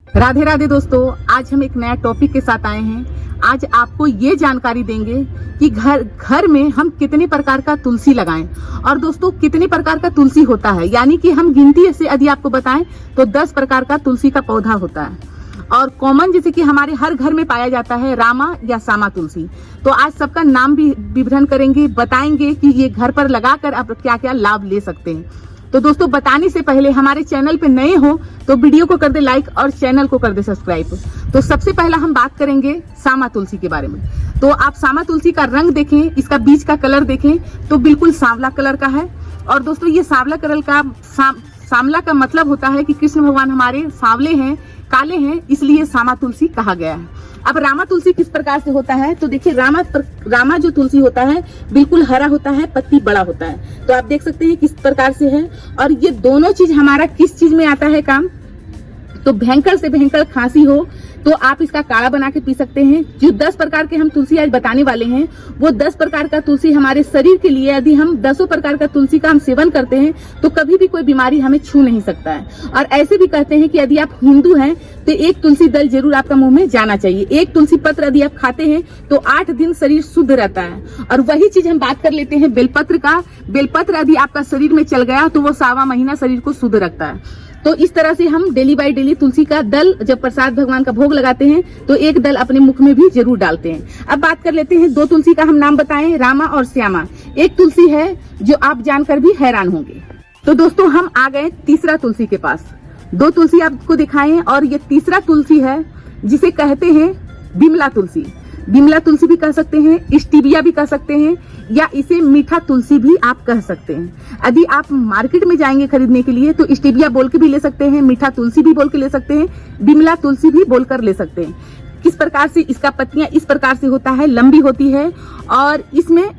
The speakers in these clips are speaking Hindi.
राधे राधे दोस्तों, आज हम एक नया टॉपिक के साथ आए हैं। आज आपको ये जानकारी देंगे कि घर में हम कितने प्रकार का तुलसी लगाएं और दोस्तों कितने प्रकार का तुलसी होता है। यानी कि हम गिनती से यदि आपको बताएं तो 10 प्रकार का तुलसी का पौधा होता है और कॉमन जैसे कि हमारे हर घर में पाया जाता है रामा या सामा तुलसी। तो आज सबका नाम भी विवरण करेंगे, बताएंगे कि ये घर पर लगाकर आप क्या क्या लाभ ले सकते हैं। तो दोस्तों बताने से पहले हमारे चैनल पे नए हो तो वीडियो को कर दे लाइक और चैनल को कर दे सब्सक्राइब। तो सबसे पहला हम बात करेंगे सामा तुलसी के बारे में। तो आप सामा तुलसी का रंग देखें, इसका बीज का कलर देखें तो बिल्कुल सांवला कलर का है। और दोस्तों ये सांवला कलर का सांवला का मतलब होता है कि कृष्ण भगवान हमारे सांवले हैं, काले हैं, इसलिए सामा तुलसी कहा गया है। अब रामा तुलसी किस प्रकार से होता है तो देखिए रामा जो तुलसी होता है बिल्कुल हरा होता है, पत्ती बड़ा होता है। तो आप देख सकते हैं किस प्रकार से है। और ये दोनों चीज हमारा किस चीज में आता है काम, तो भयंकर से भयंकर खांसी हो तो आप इसका काढ़ा बना के पी सकते हैं। जो 10 प्रकार के हम तुलसी आज बताने वाले हैं वो 10 प्रकार का तुलसी हमारे शरीर के लिए, यदि हम 10 प्रकार का तुलसी का हम सेवन करते हैं तो कभी भी कोई बीमारी हमें छू नहीं सकता है। और ऐसे भी कहते हैं कि यदि आप हिंदू हैं तो एक तुलसी दल जरूर आपका मुंह में जाना चाहिए। एक तुलसी पत्र यदि आप खाते हैं तो 8 दिन शरीर शुद्ध रहता है। और वही चीज हम बात कर लेते हैं बेलपत्र का। बेलपत्र यदि आपका शरीर में चल गया तो वो 7वां महीना शरीर को शुद्ध रखता है। तो इस तरह से हम डेली बाय डेली तुलसी का दल जब प्रसाद भगवान का भोग लगाते हैं तो एक दल अपने मुख में भी जरूर डालते हैं। अब बात कर लेते हैं 2 तुलसी का हम नाम बताएं, रामा और श्यामा। एक तुलसी है जो आप जानकर भी हैरान होंगे। तो दोस्तों हम आ गए तीसरा तुलसी के पास। 2 तुलसी आपको दिखाएं और ये तीसरा तुलसी है जिसे कहते हैं बिमला तुलसी। बिमला तुलसी भी कह सकते हैं, स्टीबिया भी कह सकते हैं, या इसे मीठा तुलसी भी आप कह सकते हैं। यदि आप मार्केट में जाएंगे खरीदने के लिए तो स्टीबिया बोल के भी ले सकते हैं, मीठा तुलसी भी बोल के ले सकते हैं, बिमला तुलसी भी बोलकर ले सकते हैं। किस प्रकार से इसका पत्तियां इस प्रकार से होता है, लंबी होती है। और इसमें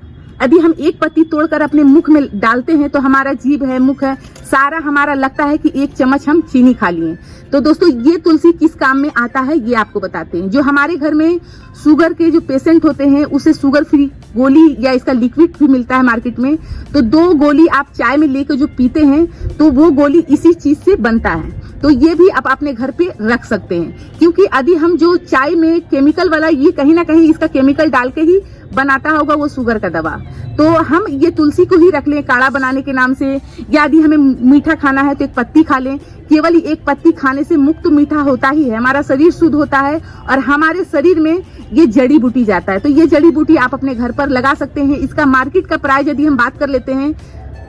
यदि हम एक पत्ती तोड़कर अपने मुख में डालते हैं तो हमारा जीभ है, मुख है, सारा हमारा लगता है कि 1 चम्मच हम चीनी खा लिए। तो दोस्तों ये तुलसी किस काम में आता है ये आपको बताते हैं। जो हमारे घर में शुगर के जो पेशेंट होते हैं उसे शुगर फ्री गोली या इसका लिक्विड भी मिलता है मार्केट में। तो 2 गोली आप चाय में लेकर जो पीते हैं तो वो गोली इसी चीज से बनता है। तो ये भी आप अपने घर पे रख सकते हैं, क्योंकि यदि हम जो चाय में केमिकल वाला, ये कहीं ना कहीं इसका केमिकल डाल के ही बनाता होगा वो शुगर का दवा। तो हम ये तुलसी को ही रख लें काढ़ा बनाने के नाम से। या यदि हमें मीठा खाना है तो एक पत्ती खा लें। केवल एक पत्ती खाने से मुक्त मीठा होता ही है, हमारा शरीर शुद्ध होता है और हमारे शरीर में ये जड़ी बूटी जाता है। तो ये जड़ी बूटी आप अपने घर पर लगा सकते हैं। इसका मार्केट का प्राइस यदि हम बात कर लेते हैं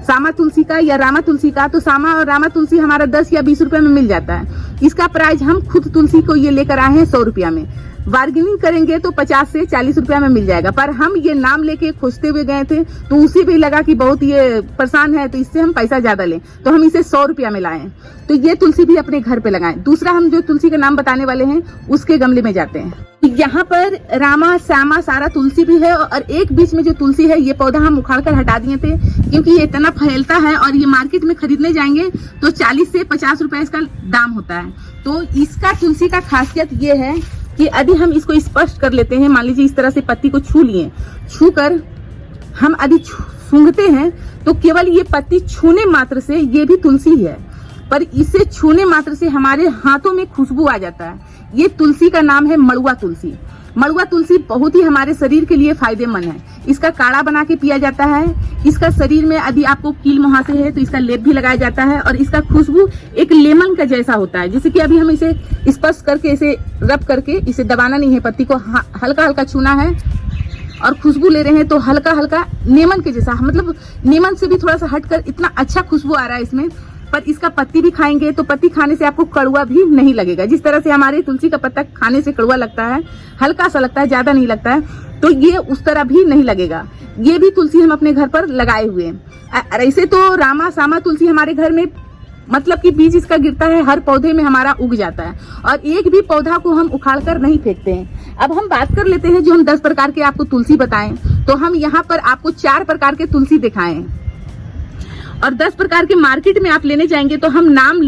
सामा तुलसी का या रामा तुलसी का, तो सामा और रामा तुलसी हमारा 10 या 20 रुपए में मिल जाता है। इसका प्राइस हम खुद तुलसी को ये लेकर आए हैं 100 रुपया में। बार्गेनिंग करेंगे तो 50 से 40 रुपया में मिल जाएगा। पर हम ये नाम लेके खोजते हुए गए थे तो उसे भी लगा कि बहुत ये परेशान है तो इससे हम पैसा ज्यादा लें, तो हम इसे 100 रुपया में लाए। तो ये तुलसी भी अपने घर पे लगाएं। दूसरा हम जो तुलसी का नाम बताने वाले हैं उसके गमले में जाते हैं। यहाँ पर रामा श्यामा सारा तुलसी भी है और एक बीच में जो तुलसी है ये पौधा हम उखाड़ कर हटा दिए थे, क्योंकि ये इतना फैलता है और ये मार्केट में खरीदने जाएंगे तो 40 से 50 रुपए इसका दाम होता है। तो इसका तुलसी का खासियत ये है कि यदि हम इसको स्पष्ट कर लेते हैं, मान लीजिए इस तरह से पत्ती को छू लिए, छू कर हम यदि सूंघते हैं तो केवल ये पत्ती छूने मात्र से ये भी तुलसी है, पर इसे छूने मात्र से हमारे हाथों में खुशबू आ जाता है। ये तुलसी का नाम है मड़ुआ तुलसी। मड़ुआ तुलसी बहुत ही हमारे शरीर के लिए फायदेमंद है। इसका काढ़ा बना के पिया जाता है। इसका शरीर में यदि आपको कील मुहासे है तो इसका लेप भी लगाया जाता है और इसका खुशबू एक लेमन का जैसा होता है। जैसे कि अभी हम इसे स्पर्श करके, इसे रब करके, इसे दबाना नहीं है, पत्ती को हल्का हल्का छूना है और खुशबू ले रहे हैं तो हल्का हल्का नीमन के जैसा, मतलब नीमन से भी थोड़ा सा हटकर इतना अच्छा खुशबू आ रहा है इसमें। पर इसका पत्ती भी खाएंगे तो पत्ती खाने से आपको कड़वा भी नहीं लगेगा। जिस तरह से हमारे तुलसी का पत्ता खाने से कड़वा लगता है, हल्का सा लगता है, ज्यादा नहीं लगता है, तो ये उस तरह भी नहीं लगेगा। ये भी तुलसी हम अपने घर पर लगाए हुए हैं। ऐसे तो रामा सामा तुलसी हमारे घर में, मतलब कि बीज इसका गिरता है, हर पौधे में हमारा उग जाता है और एक भी पौधा को हम उखाड़ कर नहीं फेंकते हैं। अब हम बात कर लेते हैं जो हम 10 प्रकार के आपको तुलसी बताएं, तो हम यहाँ पर आपको 4 प्रकार के तुलसी दिखाएं और 10 प्रकार के मार्केट में आप लेने जाएंगे तो हम नाम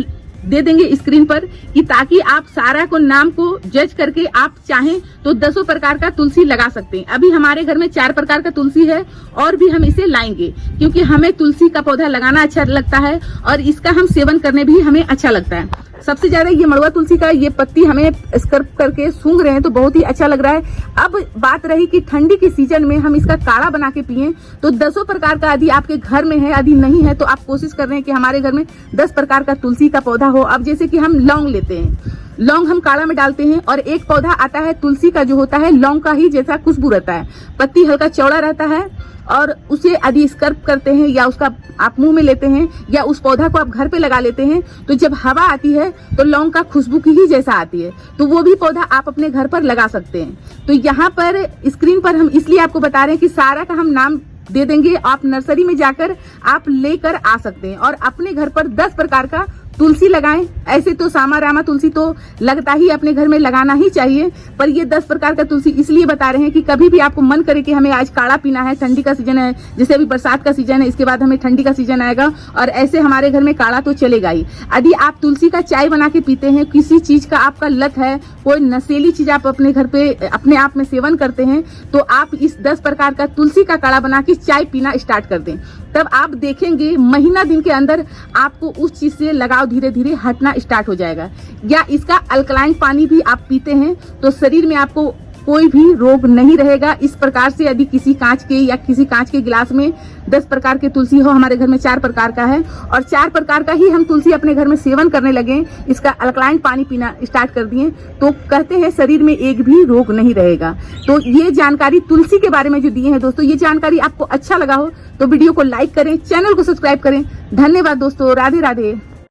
दे देंगे स्क्रीन पर, कि ताकि आप सारा को नाम को जज करके आप चाहें तो 10 प्रकार का तुलसी लगा सकते हैं। अभी हमारे घर में 4 प्रकार का तुलसी है और भी हम इसे लाएंगे, क्योंकि हमें तुलसी का पौधा लगाना अच्छा लगता है और इसका हम सेवन करने भी हमें अच्छा लगता है। सबसे ज्यादा ये मड़ुआ तुलसी का ये पत्ती हमें स्क्रब करके सूंघ रहे हैं तो बहुत ही अच्छा लग रहा है। अब बात रही कि ठंडी के सीजन में हम इसका काढ़ा बना के पिए, तो 10 प्रकार का यदि आपके घर में है, यदि नहीं है तो आप कोशिश कर रहे हैं कि हमारे घर में 10 प्रकार का तुलसी का पौधा हो। अब जैसे कि हम लौंग लेते हैं, लौंग हम काढ़ा में डालते हैं, और एक पौधा आता है तुलसी का जो होता है लौंग का ही जैसा खुशबू रहता है, पत्ती हल्का चौड़ा रहता है, और उसे यदि स्क्रब करते हैं या उसका आप मुंह में लेते हैं या उस पौधा को आप घर पे लगा लेते हैं तो जब हवा आती है तो लौंग का खुशबू की ही जैसा आती है, तो वो भी पौधा आप अपने घर पर लगा सकते हैं। तो यहाँ पर स्क्रीन पर हम इसलिए आपको बता रहे हैं कि सारा का हम नाम दे देंगे, आप नर्सरी में जाकर आप लेकर आ सकते हैं और अपने घर पर 10 प्रकार का तुलसी लगाएं। ऐसे तो सामा रामा तुलसी तो लगता ही अपने घर में लगाना ही चाहिए, पर ये 10 प्रकार का तुलसी इसलिए बता रहे हैं कि कभी भी आपको मन करे कि हमें आज काढ़ा पीना है, ठंडी का सीजन है, जैसे अभी बरसात का सीजन है, इसके बाद हमें ठंडी का सीजन आएगा और ऐसे हमारे घर में काढ़ा तो चलेगा ही। यदि आप तुलसी का चाय बना के पीते हैं, किसी चीज का आपका लत है, कोई नशीली चीज आप अपने घर पे अपने आप में सेवन करते हैं, तो आप इस 10 प्रकार का तुलसी का काढ़ा बना के चाय पीना स्टार्ट कर दें। तब आप देखेंगे महीना दिन के अंदर आपको उस चीज से लगाव धीरे धीरे हटना स्टार्ट हो जाएगा। या इसका अल्कलाइन पानी भी आप पीते हैं तो शरीर में आपको कोई भी रोग नहीं रहेगा। इस प्रकार से यदि किसी कांच के या किसी कांच के गिलास में 10 प्रकार के तुलसी हो, हमारे घर में 4 प्रकार का है और 4 प्रकार का ही हम तुलसी अपने घर में सेवन करने लगे, इसका अल्कलाइन पानी पीना स्टार्ट कर दिए, तो कहते हैं शरीर में एक भी रोग नहीं रहेगा। तो ये जानकारी तुलसी के बारे में जो दिए हैं दोस्तों, ये जानकारी आपको अच्छा लगा हो तो वीडियो को लाइक करें, चैनल को सब्सक्राइब करें। धन्यवाद दोस्तों, राधे राधे।